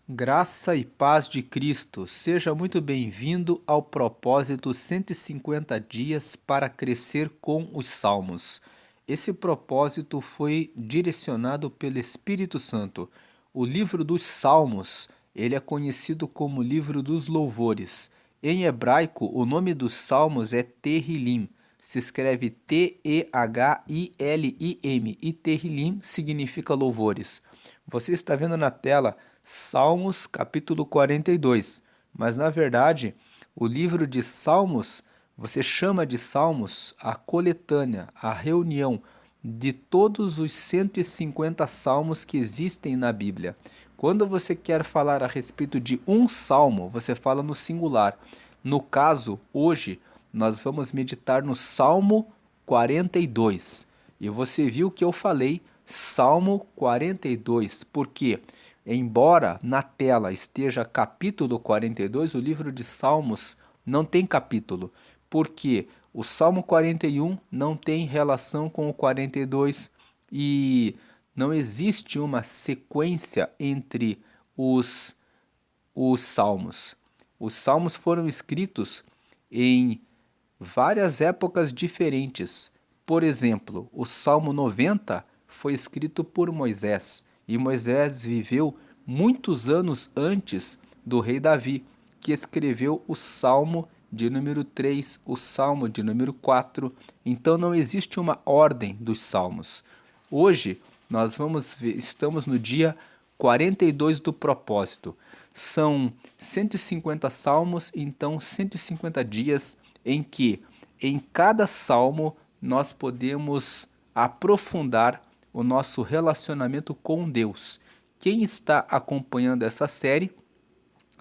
Graça e paz de Cristo, seja muito bem-vindo ao propósito 150 dias para crescer com os Salmos. Esse propósito foi direcionado pelo Espírito Santo. O livro dos Salmos, ele é conhecido como livro dos louvores. Em hebraico, o nome dos Salmos é Tehillim. Se escreve Tehillim e Tehillim significa louvores. Você está vendo na tela Salmos capítulo 42, mas na verdade o livro de Salmos, você chama de Salmos a coletânea, a reunião de todos os 150 salmos que existem na Bíblia. Quando você quer falar a respeito de um salmo, você fala no singular. No caso, hoje, nós vamos meditar no Salmo 42. E você viu que eu falei Salmo 42, porque, embora na tela esteja capítulo 42, o livro de Salmos não tem capítulo, porque o Salmo 41 não tem relação com o 42 e não existe uma sequência entre os salmos. Os salmos foram escritos em várias épocas diferentes. Por exemplo, o Salmo 90 foi escrito por Moisés, e Moisés viveu muitos anos antes do rei Davi, que escreveu o Salmo de número 3, o Salmo de número 4. Então não existe uma ordem dos salmos. Hoje nós estamos no dia 42 do propósito. São 150 salmos, então 150 dias em que em cada salmo nós podemos aprofundar o nosso relacionamento com Deus. Quem está acompanhando essa série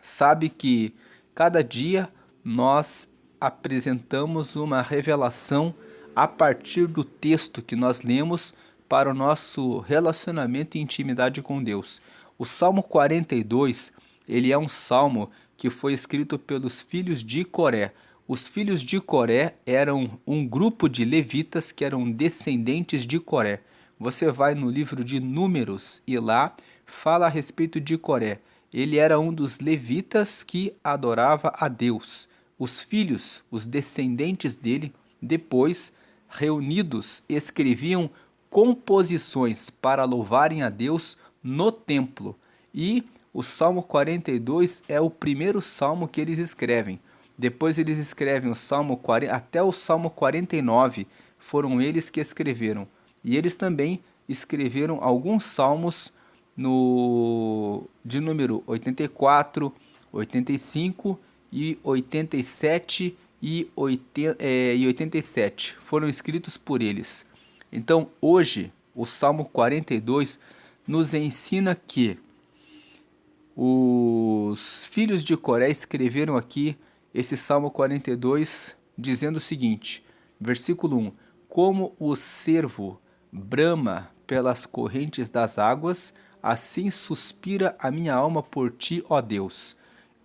sabe que cada dia nós apresentamos uma revelação a partir do texto que nós lemos para o nosso relacionamento e intimidade com Deus. O Salmo 42, ele é um salmo que foi escrito pelos filhos de Coré. Os filhos de Coré eram um grupo de levitas que eram descendentes de Coré. Você vai no livro de Números e lá fala a respeito de Coré. Ele era um dos levitas que adorava a Deus. Os filhos, os descendentes dele, depois, reunidos, escreviam composições para louvarem a Deus no templo. E o Salmo 42 é o primeiro salmo que eles escrevem. Depois eles escrevem o Salmo 40, até o Salmo 49, foram eles que escreveram. E eles também escreveram alguns salmos de número 84, 85 e 87 e 87. Foram escritos por eles. Então, hoje, o Salmo 42 nos ensina que os filhos de Coré escreveram aqui esse Salmo 42 dizendo o seguinte, versículo 1: Como o cervo brama pelas correntes das águas, assim suspira a minha alma por ti, ó Deus.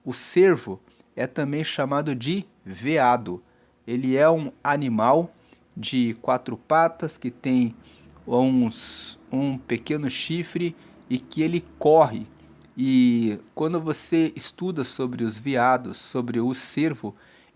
O cervo é também chamado de veado. Ele é um animal de quatro patas que tem um pequeno chifre e que ele corre. E quando você estuda sobre os veados, sobre o cervo,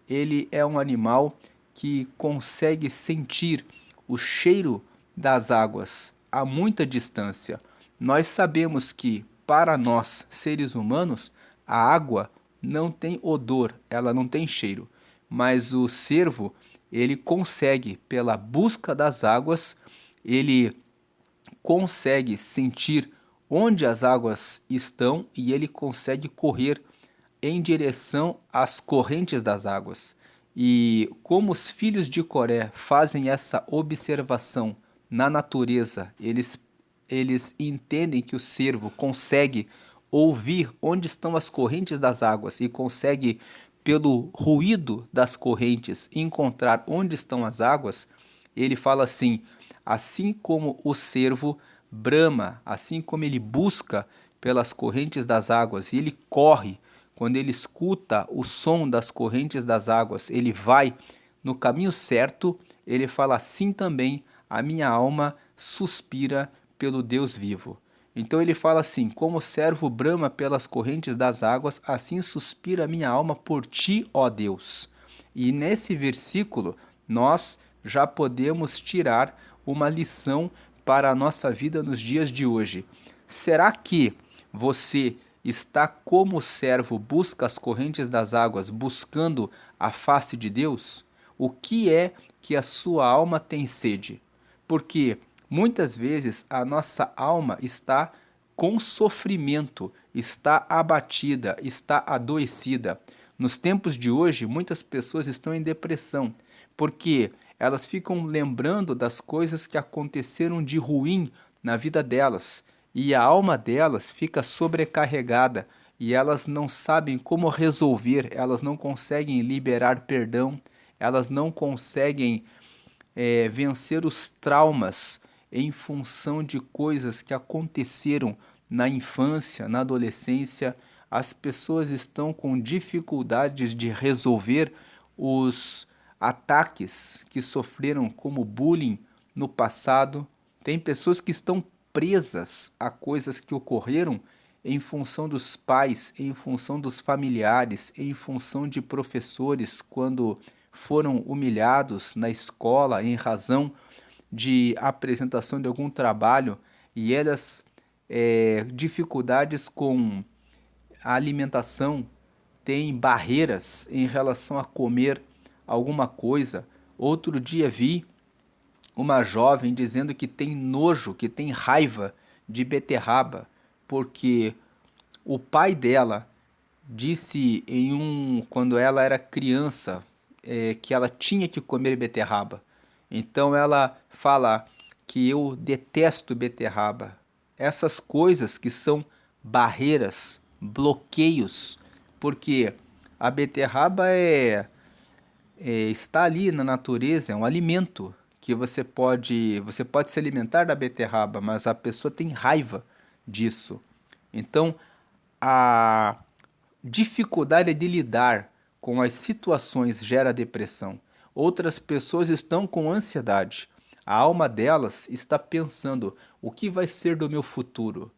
ele é um animal que consegue sentir o cheiro das águas a muita distância. Nós sabemos que, para nós, seres humanos, a água não tem odor, ela não tem cheiro. Mas o cervo, ele consegue, pela busca das águas, ele consegue sentir onde as águas estão e ele consegue correr em direção às correntes das águas. E como os filhos de Coré fazem essa observação na natureza, eles entendem que o cervo consegue ouvir onde estão as correntes das águas e consegue, pelo ruído das correntes, encontrar onde estão as águas. Ele fala assim: assim como o cervo brama, assim como ele busca pelas correntes das águas e ele corre, quando ele escuta o som das correntes das águas, ele vai no caminho certo. Ele fala assim também: a minha alma suspira pelo Deus vivo. Então ele fala assim: como o servo brama pelas correntes das águas, assim suspira a minha alma por ti, ó Deus. E nesse versículo nós já podemos tirar uma lição para a nossa vida nos dias de hoje. Será que você está como o servo busca as correntes das águas, buscando a face de Deus? O que é que a sua alma tem sede? Porque muitas vezes a nossa alma está com sofrimento, está abatida, está adoecida. Nos tempos de hoje, muitas pessoas estão em depressão, porque elas ficam lembrando das coisas que aconteceram de ruim na vida delas, e a alma delas fica sobrecarregada e elas não sabem como resolver, elas não conseguem liberar perdão, elas não conseguem vencer os traumas em função de coisas que aconteceram na infância, na adolescência. As pessoas estão com dificuldades de resolver os ataques que sofreram como bullying no passado. Tem pessoas que estão presas a coisas que ocorreram em função dos pais, em função dos familiares, em função de professores quando foram humilhados na escola em razão de apresentação de algum trabalho e elas dificuldades com a alimentação, têm barreiras em relação a comer alguma coisa. Outro dia vi uma jovem dizendo que tem nojo, que tem raiva de beterraba, porque o pai dela disse quando ela era criança, que ela tinha que comer beterraba. Então ela fala que eu detesto beterraba. Essas coisas que são barreiras, bloqueios, porque a beterraba está ali na natureza, é um alimento que você pode se alimentar da beterraba, mas a pessoa tem raiva disso. Então, a dificuldade de lidar com as situações gera depressão. Outras pessoas estão com ansiedade. A alma delas está pensando: o que vai ser do meu futuro?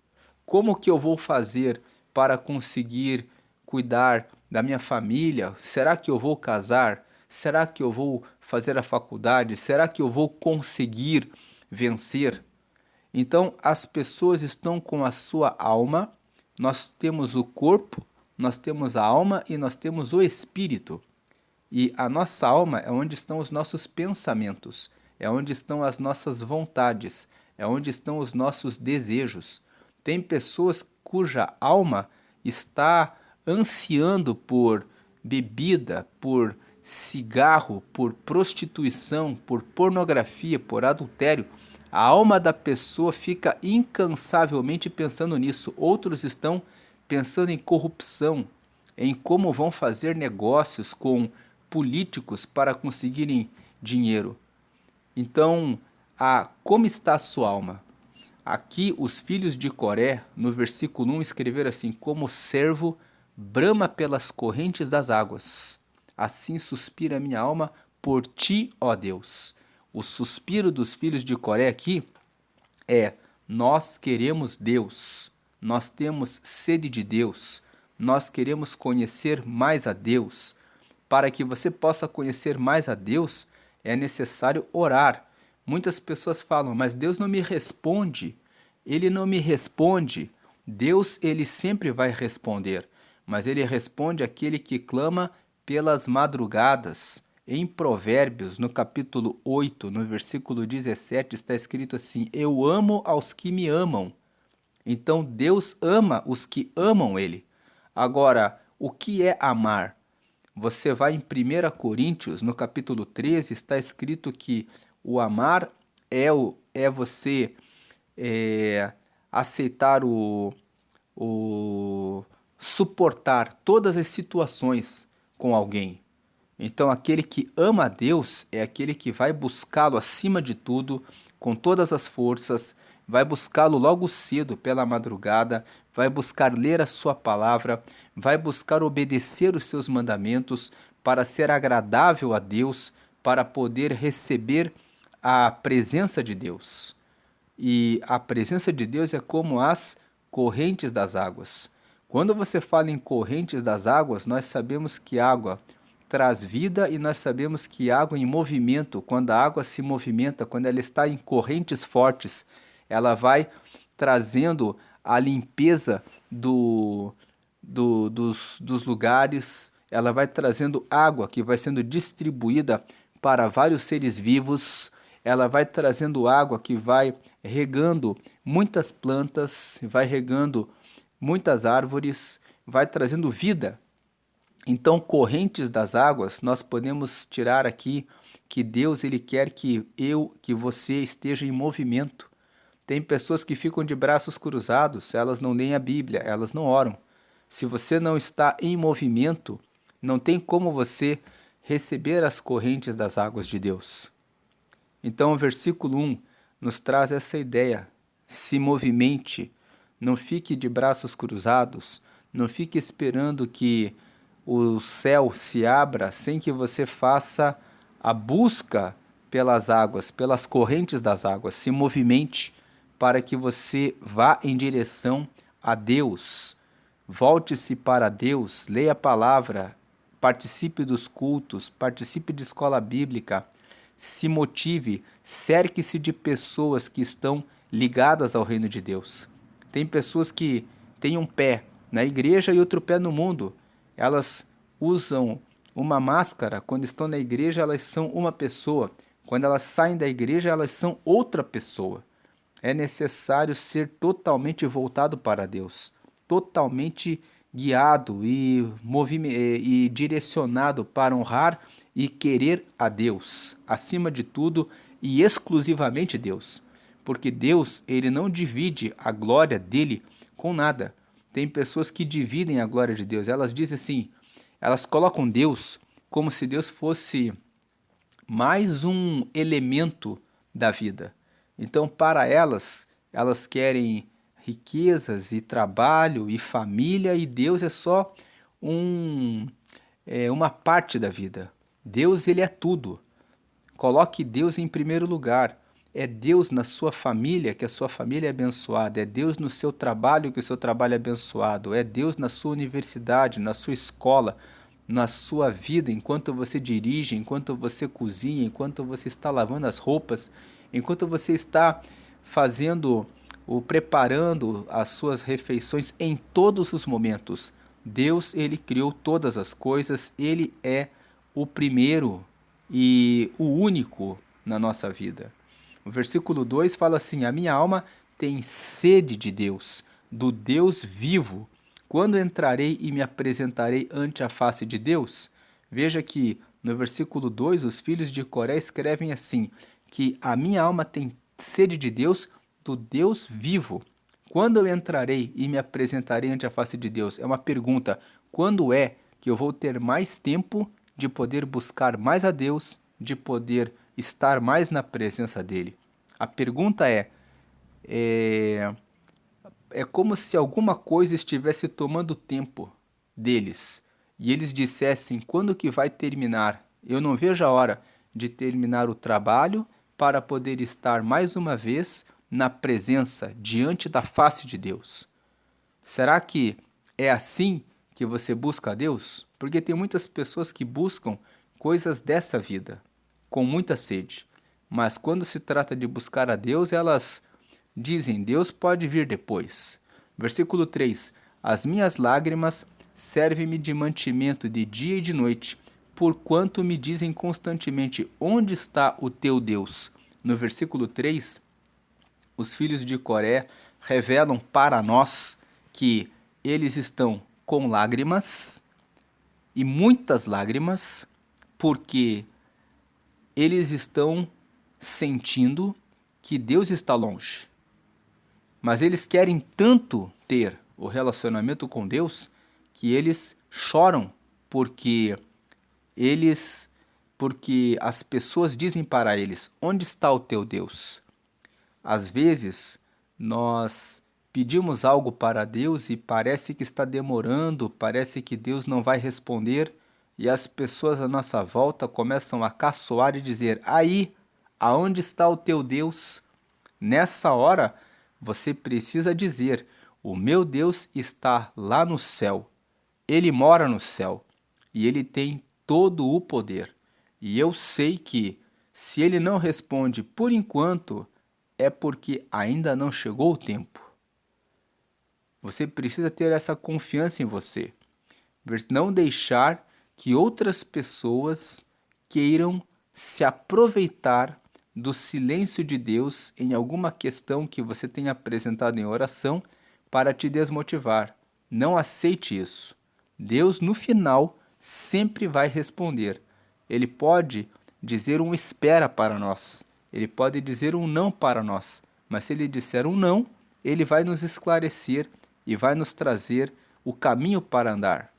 Como que eu vou fazer para conseguir cuidar da minha família? Será que eu vou casar? Será que eu vou fazer a faculdade? Será que eu vou conseguir vencer? Então, as pessoas estão com a sua alma. Nós temos o corpo, nós temos a alma e nós temos o espírito. E a nossa alma é onde estão os nossos pensamentos, é onde estão as nossas vontades, é onde estão os nossos desejos. Tem pessoas cuja alma está ansiando por bebida, por cigarro, por prostituição, por pornografia, por adultério. A alma da pessoa fica incansavelmente pensando nisso. Outros estão pensando em corrupção, em como vão fazer negócios com políticos para conseguirem dinheiro. Então, como está a sua alma? Aqui os filhos de Coré, no versículo 1, escreveram assim: como o servo brama pelas correntes das águas, assim suspira a minha alma por ti, ó Deus. O suspiro dos filhos de Coré aqui é: nós queremos Deus, nós temos sede de Deus, nós queremos conhecer mais a Deus. Para que você possa conhecer mais a Deus, é necessário orar. Muitas pessoas falam: mas Deus não me responde. Ele não me responde. Deus, ele sempre vai responder, mas ele responde àquele que clama pelas madrugadas. Em Provérbios, no capítulo 8, no versículo 17, está escrito assim: eu amo aos que me amam. Então Deus ama os que amam ele. Agora, o que é amar? Você vai em 1 Coríntios, no capítulo 13, está escrito que o amar é você aceitar suportar todas as situações com alguém. Então, aquele que ama a Deus é aquele que vai buscá-lo acima de tudo, com todas as forças, vai buscá-lo logo cedo pela madrugada, vai buscar ler a sua palavra, vai buscar obedecer os seus mandamentos para ser agradável a Deus, para poder receber a presença de Deus. E a presença de Deus é como as correntes das águas. Quando você fala em correntes das águas, nós sabemos que água traz vida e nós sabemos que água em movimento, quando a água se movimenta, quando ela está em correntes fortes, ela vai trazendo a limpeza dos lugares, ela vai trazendo água que vai sendo distribuída para vários seres vivos, ela vai trazendo água que vai regando muitas plantas, vai regando muitas árvores, vai trazendo vida. Então, correntes das águas, nós podemos tirar aqui que Deus ele quer que você esteja em movimento. Tem pessoas que ficam de braços cruzados, elas não leem a Bíblia, elas não oram. Se você não está em movimento, não tem como você receber as correntes das águas de Deus. Então, o versículo 1 nos traz essa ideia: se movimente, não fique de braços cruzados, não fique esperando que o céu se abra sem que você faça a busca pelas águas, pelas correntes das águas. Se movimente para que você vá em direção a Deus. Volte-se para Deus, leia a palavra, participe dos cultos, participe de escola bíblica, se motive, cerque-se de pessoas que estão ligadas ao reino de Deus. Tem pessoas que têm um pé na igreja e outro pé no mundo. Elas usam uma máscara, quando estão na igreja elas são uma pessoa, quando elas saem da igreja elas são outra pessoa. É necessário ser totalmente voltado para Deus, totalmente guiado e direcionado para honrar e querer a Deus, acima de tudo e exclusivamente Deus. Porque Deus, ele não divide a glória dele com nada. Tem pessoas que dividem a glória de Deus. Elas dizem assim, elas colocam Deus como se Deus fosse mais um elemento da vida. Então, para elas, elas querem riquezas e trabalho e família, e Deus é só uma parte da vida. Deus, ele é tudo. Coloque Deus em primeiro lugar. É Deus na sua família, que a sua família é abençoada. É Deus no seu trabalho, que o seu trabalho é abençoado. É Deus na sua universidade, na sua escola, na sua vida, enquanto você dirige, enquanto você cozinha, enquanto você está lavando as roupas, enquanto você está fazendo ou preparando as suas refeições em todos os momentos. Deus, ele criou todas as coisas, ele é o primeiro e o único na nossa vida. O versículo 2 fala assim: a minha alma tem sede de Deus, do Deus vivo. Quando entrarei e me apresentarei ante a face de Deus? Veja que no versículo 2 os filhos de Coré escrevem assim, que a minha alma tem sede de Deus, do Deus vivo. Quando eu entrarei e me apresentarei ante a face de Deus? É uma pergunta. Quando é que eu vou ter mais tempo de poder buscar mais a Deus, de poder estar mais na presença dele? A pergunta é como se alguma coisa estivesse tomando tempo deles e eles dissessem quando que vai terminar. Eu não vejo a hora de terminar o trabalho para poder estar mais uma vez na presença, diante da face de Deus. Será que é assim que você busca a Deus? Porque tem muitas pessoas que buscam coisas dessa vida, com muita sede. Mas quando se trata de buscar a Deus, elas dizem, Deus pode vir depois. Versículo 3: as minhas lágrimas servem-me de mantimento de dia e de noite, porquanto me dizem constantemente, onde está o teu Deus? No versículo 3, os filhos de Coré revelam para nós que eles estão com lágrimas, e muitas lágrimas, porque eles estão sentindo que Deus está longe. Mas eles querem tanto ter o relacionamento com Deus que eles choram porque as pessoas dizem para eles, onde está o teu Deus? Às vezes, nós pedimos algo para Deus e parece que está demorando, parece que Deus não vai responder, e as pessoas à nossa volta começam a caçoar e dizer, aí, aonde está o teu Deus? Nessa hora, você precisa dizer: o meu Deus está lá no céu. Ele mora no céu e ele tem todo o poder. E eu sei que, se ele não responde por enquanto, é porque ainda não chegou o tempo. Você precisa ter essa confiança em você. Não deixar que outras pessoas queiram se aproveitar do silêncio de Deus em alguma questão que você tenha apresentado em oração para te desmotivar. Não aceite isso. Deus, no final, sempre vai responder. Ele pode dizer um espera para nós. Ele pode dizer um não para nós. Mas se ele disser um não, ele vai nos esclarecer e vai nos trazer o caminho para andar.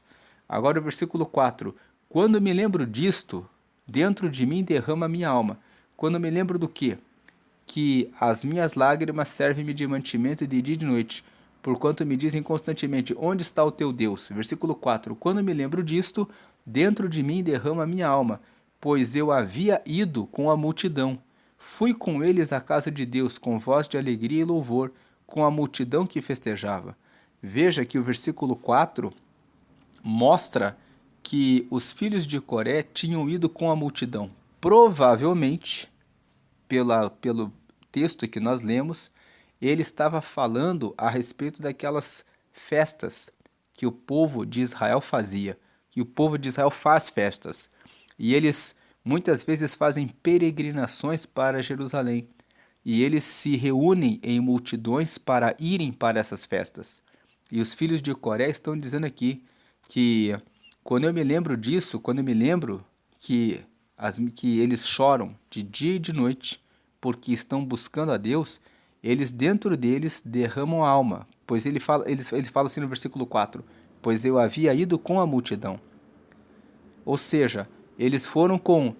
Agora o versículo 4. Quando me lembro disto, dentro de mim derrama minha alma. Quando me lembro do quê? Que as minhas lágrimas servem-me de mantimento de dia e de noite, porquanto me dizem constantemente: onde está o teu Deus? Versículo 4. Quando me lembro disto, dentro de mim derrama minha alma, pois eu havia ido com a multidão. Fui com eles à casa de Deus, com voz de alegria e louvor, com a multidão que festejava. Veja que o versículo 4 mostra que os filhos de Coré tinham ido com a multidão. Provavelmente, pelo texto que nós lemos, ele estava falando a respeito daquelas festas que o povo de Israel fazia, que o povo de Israel faz festas. E eles muitas vezes fazem peregrinações para Jerusalém. E eles se reúnem em multidões para irem para essas festas. E os filhos de Coré estão dizendo aqui que quando eu me lembro disso, quando eu me lembro que eles choram de dia e de noite porque estão buscando a Deus, eles dentro deles derramam a alma, pois ele fala assim no versículo 4, pois eu havia ido com a multidão. Ou seja, eles foram com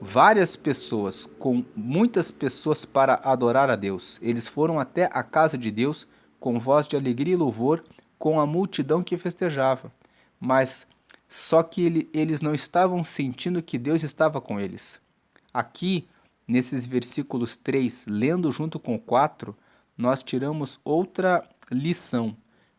várias pessoas, com muitas pessoas para adorar a Deus. Eles foram até a casa de Deus com voz de alegria e louvor, com a multidão que festejava. Mas só que eles não estavam sentindo que Deus estava com eles. Aqui, nesses versículos 3, lendo junto com o 4, nós tiramos outra lição.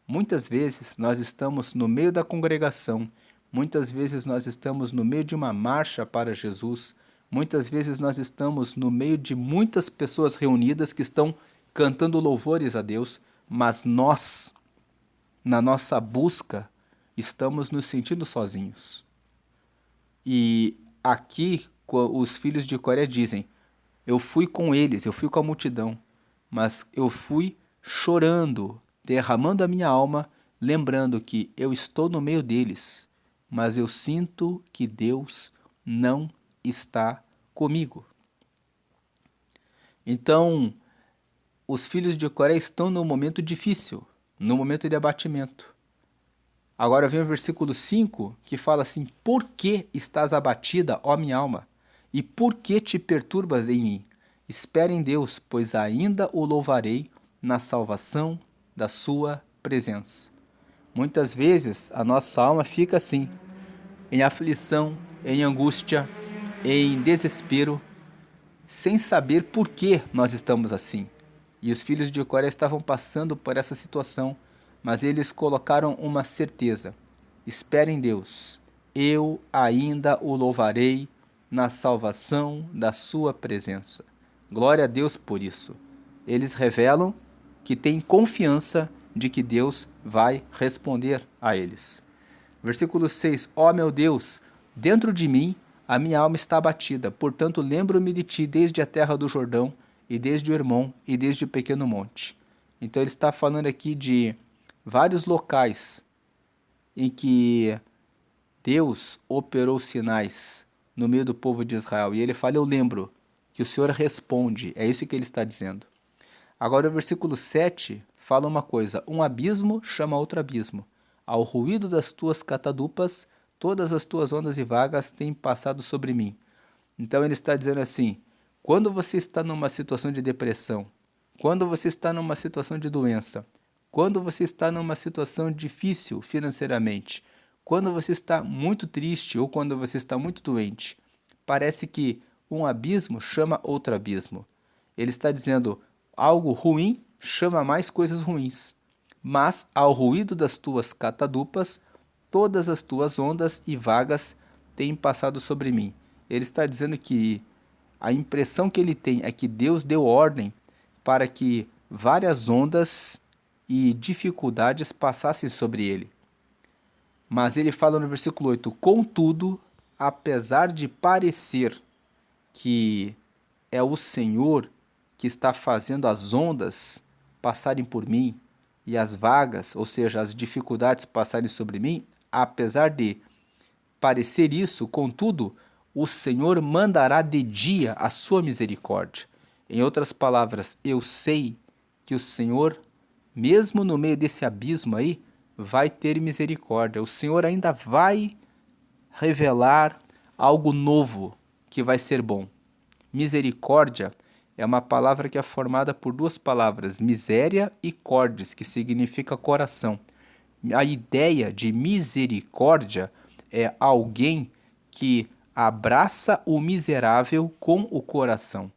Muitas vezes nós estamos no meio da congregação, muitas vezes nós estamos no meio de uma marcha para Jesus, muitas vezes nós estamos no meio de muitas pessoas reunidas que estão cantando louvores a Deus, mas nós, na nossa busca, estamos nos sentindo sozinhos. E aqui os filhos de Coré dizem: eu fui com eles, eu fui com a multidão, mas eu fui chorando, derramando a minha alma, lembrando que eu estou no meio deles, mas eu sinto que Deus não está comigo. Então, os filhos de Coré estão num momento difícil, num momento de abatimento. Agora vem o versículo 5, que fala assim: por que estás abatida, ó minha alma? E por que te perturbas em mim? Espere em Deus, pois ainda o louvarei na salvação da sua presença. Muitas vezes a nossa alma fica assim, em aflição, em angústia, em desespero, sem saber por que nós estamos assim. E os filhos de Coré estavam passando por essa situação, mas eles colocaram uma certeza: espere em Deus, eu ainda o louvarei na salvação da sua presença. Glória a Deus por isso. Eles revelam que têm confiança de que Deus vai responder a eles. Versículo 6: ó meu Deus, dentro de mim a minha alma está abatida, portanto lembro-me de ti desde a terra do Jordão, e desde o Hermon, e desde o pequeno monte. Então ele está falando aqui de vários locais em que Deus operou sinais no meio do povo de Israel. E ele fala: eu lembro que o Senhor responde. É isso que ele está dizendo. Agora o versículo 7 fala uma coisa: um abismo chama outro abismo. Ao ruído das tuas catadupas, todas as tuas ondas e vagas têm passado sobre mim. Então ele está dizendo assim: quando você está numa situação de depressão, quando você está numa situação de doença, quando você está numa situação difícil financeiramente, quando você está muito triste ou quando você está muito doente, parece que um abismo chama outro abismo. Ele está dizendo: algo ruim chama mais coisas ruins. Mas ao ruído das tuas catadupas, todas as tuas ondas e vagas têm passado sobre mim. Ele está dizendo que a impressão que ele tem é que Deus deu ordem para que várias ondas e dificuldades passassem sobre ele. Mas ele fala no versículo 8: contudo, apesar de parecer que é o Senhor que está fazendo as ondas passarem por mim e as vagas, ou seja, as dificuldades passarem sobre mim, apesar de parecer isso, contudo, o Senhor mandará de dia a sua misericórdia. Em outras palavras, eu sei que o Senhor, mesmo no meio desse abismo aí, vai ter misericórdia. O Senhor ainda vai revelar algo novo que vai ser bom. Misericórdia é uma palavra que é formada por duas palavras, miséria e cordes, que significa coração. A ideia de misericórdia é alguém que abraça o miserável com o coração.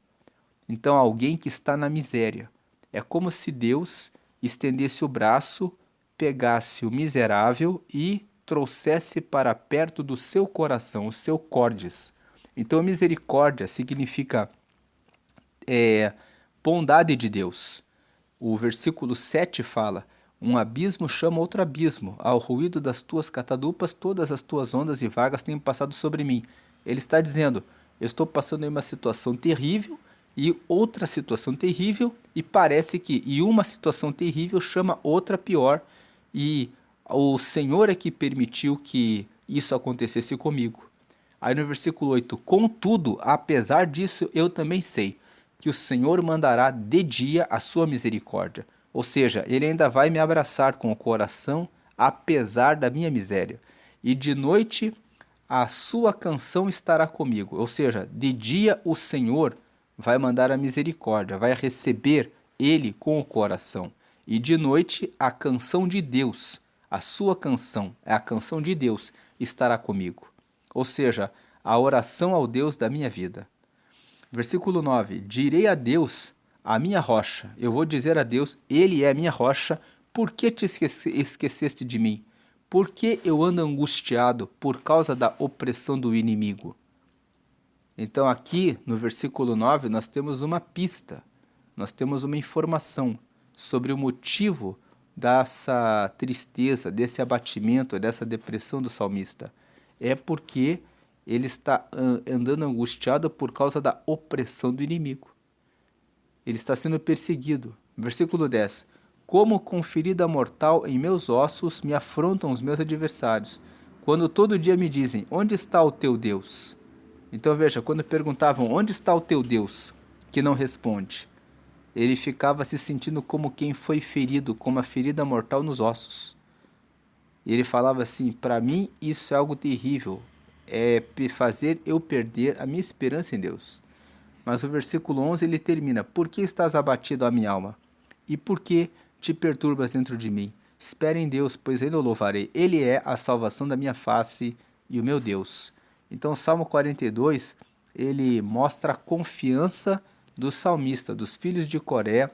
Então, alguém que está na miséria. É como se Deus estendesse o braço, pegasse o miserável e trouxesse para perto do seu coração, o seu cordes. Então, misericórdia significa bondade de Deus. O versículo 7 fala: um abismo chama outro abismo, ao ruído das tuas catadupas, todas as tuas ondas e vagas têm passado sobre mim. Ele está dizendo: eu estou passando em uma situação terrível e outra situação terrível, e parece que uma situação terrível chama outra pior, e o Senhor é que permitiu que isso acontecesse comigo. Aí no versículo 8: contudo, apesar disso, eu também sei que o Senhor mandará de dia a sua misericórdia. Ou seja, ele ainda vai me abraçar com o coração, apesar da minha miséria. E de noite a sua canção estará comigo. Ou seja, de dia o Senhor vai mandar a misericórdia, vai receber ele com o coração. E de noite a canção de Deus, a sua canção, é a canção de Deus, estará comigo. Ou seja, a oração ao Deus da minha vida. Versículo 9: direi a Deus, a minha rocha. Eu vou dizer a Deus, ele é a minha rocha. Por que te esqueceste de mim? Por que eu ando angustiado por causa da opressão do inimigo? Então aqui no versículo 9 nós temos uma pista, nós temos uma informação sobre o motivo dessa tristeza, desse abatimento, dessa depressão do salmista. É porque ele está andando angustiado por causa da opressão do inimigo. Ele está sendo perseguido. Versículo 10. Como com ferida mortal em meus ossos me afrontam os meus adversários, quando todo dia me dizem, onde está o teu Deus? Então veja, quando perguntavam, onde está o teu Deus? Que não responde. Ele ficava se sentindo como quem foi ferido, com uma ferida mortal nos ossos. E ele falava assim, para mim isso é algo terrível, é fazer eu perder a minha esperança em Deus. Mas o versículo 11 ele termina: por que estás abatido, a minha alma? E por que te perturbas dentro de mim? Espere em Deus, pois ele o louvarei. Ele é a salvação da minha face e o meu Deus. Então o Salmo 42, ele mostra a confiança do salmista, dos filhos de Coré,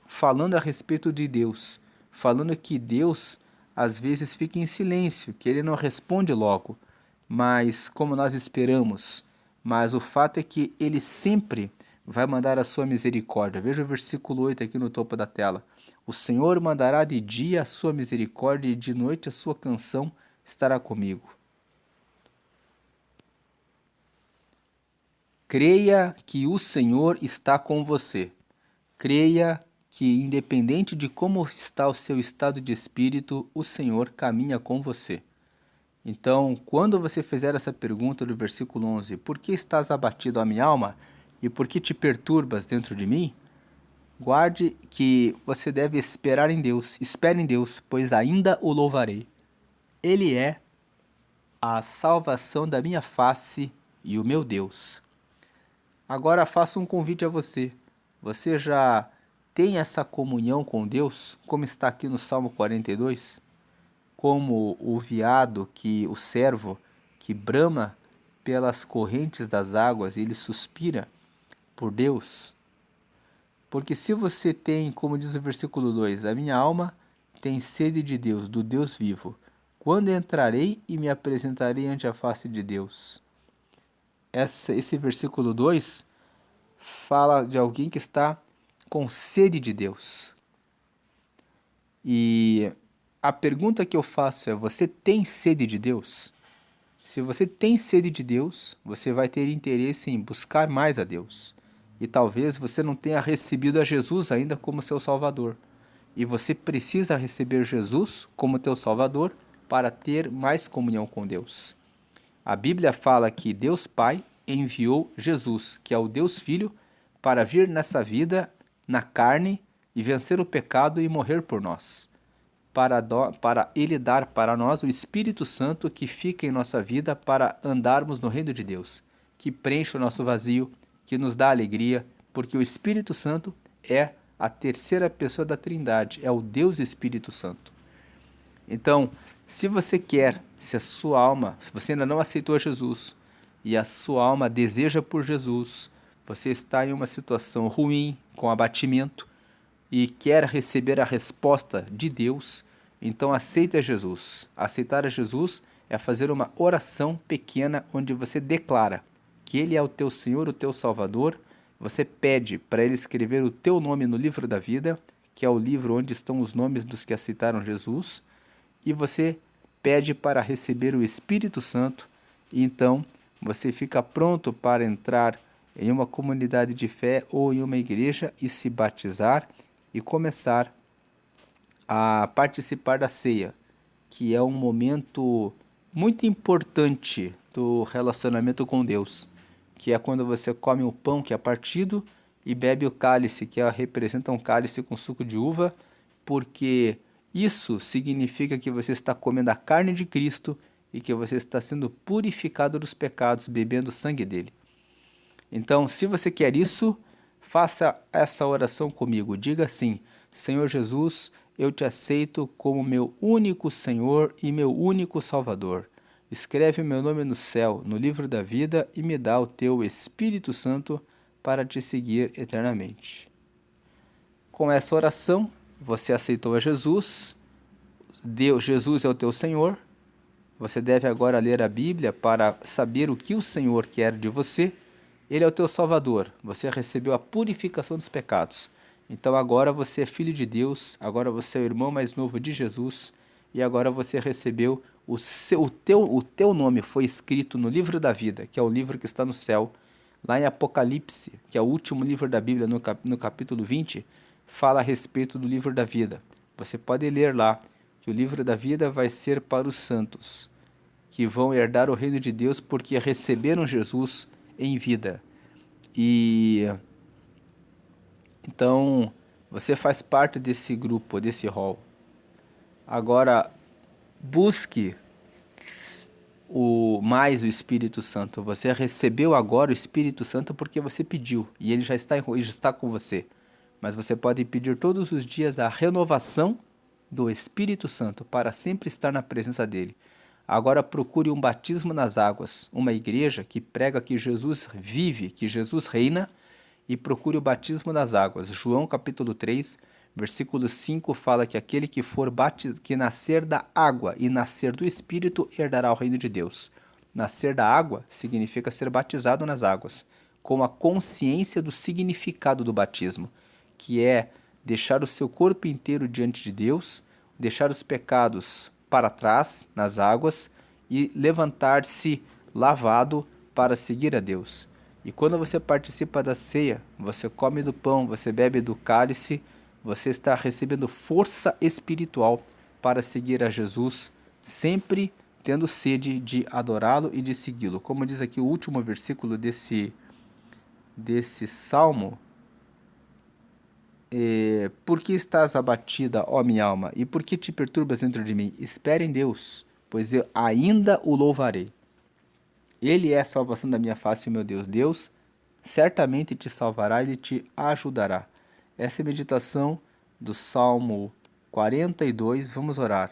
falando a respeito de Deus, falando que Deus às vezes fica em silêncio, que ele não responde logo, mas como nós esperamos. Mas o fato é que ele sempre vai mandar a sua misericórdia. Veja o versículo 8 aqui no topo da tela. O Senhor mandará de dia a sua misericórdia e de noite a sua canção estará comigo. Creia que o Senhor está com você. Creia que, independente de como está o seu estado de espírito, o Senhor caminha com você. Então, quando você fizer essa pergunta do versículo 11, por que estás abatido, a minha alma, e por que te perturbas dentro de mim? Guarde que você deve esperar em Deus, espere em Deus, pois ainda o louvarei. Ele é a salvação da minha face e o meu Deus. Agora faço um convite a você. Você já tem essa comunhão com Deus, como está aqui no Salmo 42? Como o veado, o servo, que brama pelas correntes das águas, ele suspira por Deus. Porque se você tem, como diz o versículo 2, a minha alma tem sede de Deus, do Deus vivo. Quando entrarei e me apresentarei ante a face de Deus? Esse versículo 2 fala de alguém que está com sede de Deus. E a pergunta que eu faço é: você tem sede de Deus? Se você tem sede de Deus, você vai ter interesse em buscar mais a Deus. E talvez você não tenha recebido a Jesus ainda como seu Salvador. E você precisa receber Jesus como teu Salvador para ter mais comunhão com Deus. A Bíblia fala que Deus Pai enviou Jesus, que é o Deus Filho, para vir nessa vida, na carne, e vencer o pecado e morrer por nós. Para Ele dar para nós o Espírito Santo que fica em nossa vida para andarmos no reino de Deus, que preenche o nosso vazio, que nos dá alegria, porque o Espírito Santo é a terceira pessoa da Trindade, é o Deus Espírito Santo. Então, se você quer, se a sua alma, se você ainda não aceitou Jesus e a sua alma deseja por Jesus, você está em uma situação ruim, com abatimento e quer receber a resposta de Deus, então aceita Jesus. Aceitar a Jesus é fazer uma oração pequena onde você declara que Ele é o teu Senhor, o teu Salvador. Você pede para Ele escrever o teu nome no livro da vida, que é o livro onde estão os nomes dos que aceitaram Jesus, e você pede para receber o Espírito Santo, e então você fica pronto para entrar em uma comunidade de fé ou em uma igreja e se batizar e começar a participar da ceia, que é um momento muito importante do relacionamento com Deus, que é quando você come o pão que é partido e bebe o cálice, que representa um cálice com suco de uva, porque isso significa que você está comendo a carne de Cristo e que você está sendo purificado dos pecados, bebendo o sangue dele. Então, se você quer isso, faça essa oração comigo. Diga assim: Senhor Jesus, eu te aceito como meu único Senhor e meu único Salvador. Escreve meu nome no céu, no livro da vida, e me dá o teu Espírito Santo para te seguir eternamente. Com essa oração, você aceitou a Jesus, Jesus é o teu Senhor. Você deve agora ler a Bíblia para saber o que o Senhor quer de você. Ele é o teu Salvador, você recebeu a purificação dos pecados. Então agora você é filho de Deus, agora você é o irmão mais novo de Jesus, e agora você recebeu o teu nome foi escrito no livro da vida, que é o livro que está no céu. Lá em Apocalipse, que é o último livro da Bíblia, no capítulo 20, fala a respeito do livro da vida. Você pode ler lá que o livro da vida vai ser para os santos, que vão herdar o reino de Deus porque receberam Jesus em vida. E então você faz parte desse grupo, desse hall. Agora busque mais o Espírito Santo. Você recebeu agora o Espírito Santo porque você pediu e ele já está com você. Mas você pode pedir todos os dias a renovação do Espírito Santo para sempre estar na presença dele. Agora procure um batismo nas águas, uma igreja que prega que Jesus vive, que Jesus reina, e procure o batismo nas águas. João capítulo 3, versículo 5 fala que aquele que nascer da água e nascer do Espírito herdará o reino de Deus. Nascer da água significa ser batizado nas águas, com a consciência do significado do batismo, que é deixar o seu corpo inteiro diante de Deus, deixar os pecados para trás nas águas e levantar-se lavado para seguir a Deus. E quando você participa da ceia, você come do pão, você bebe do cálice, você está recebendo força espiritual para seguir a Jesus, sempre tendo sede de adorá-lo e de segui-lo. Como diz aqui o último versículo desse salmo, por que estás abatida, ó minha alma, e por que te perturbas dentro de mim? Espere em Deus, pois eu ainda o louvarei. Ele é a salvação da minha face, meu Deus. Deus certamente te salvará e te ajudará. Essa é a meditação do Salmo 42. Vamos orar.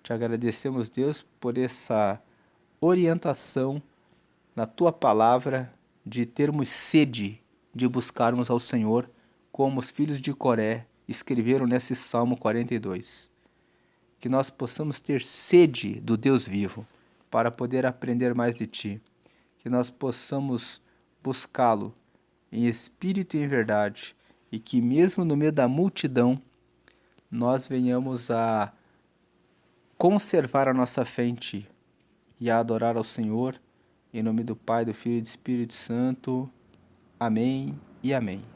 Te agradecemos, Deus, por essa orientação na tua palavra de termos sede de buscarmos ao Senhor como os filhos de Coré escreveram nesse Salmo 42. Que nós possamos ter sede do Deus vivo para poder aprender mais de Ti. Que nós possamos buscá-lo em espírito e em verdade, e que mesmo no meio da multidão, nós venhamos a conservar a nossa fé em Ti e a adorar ao Senhor, em nome do Pai, do Filho e do Espírito Santo. Amém e amém.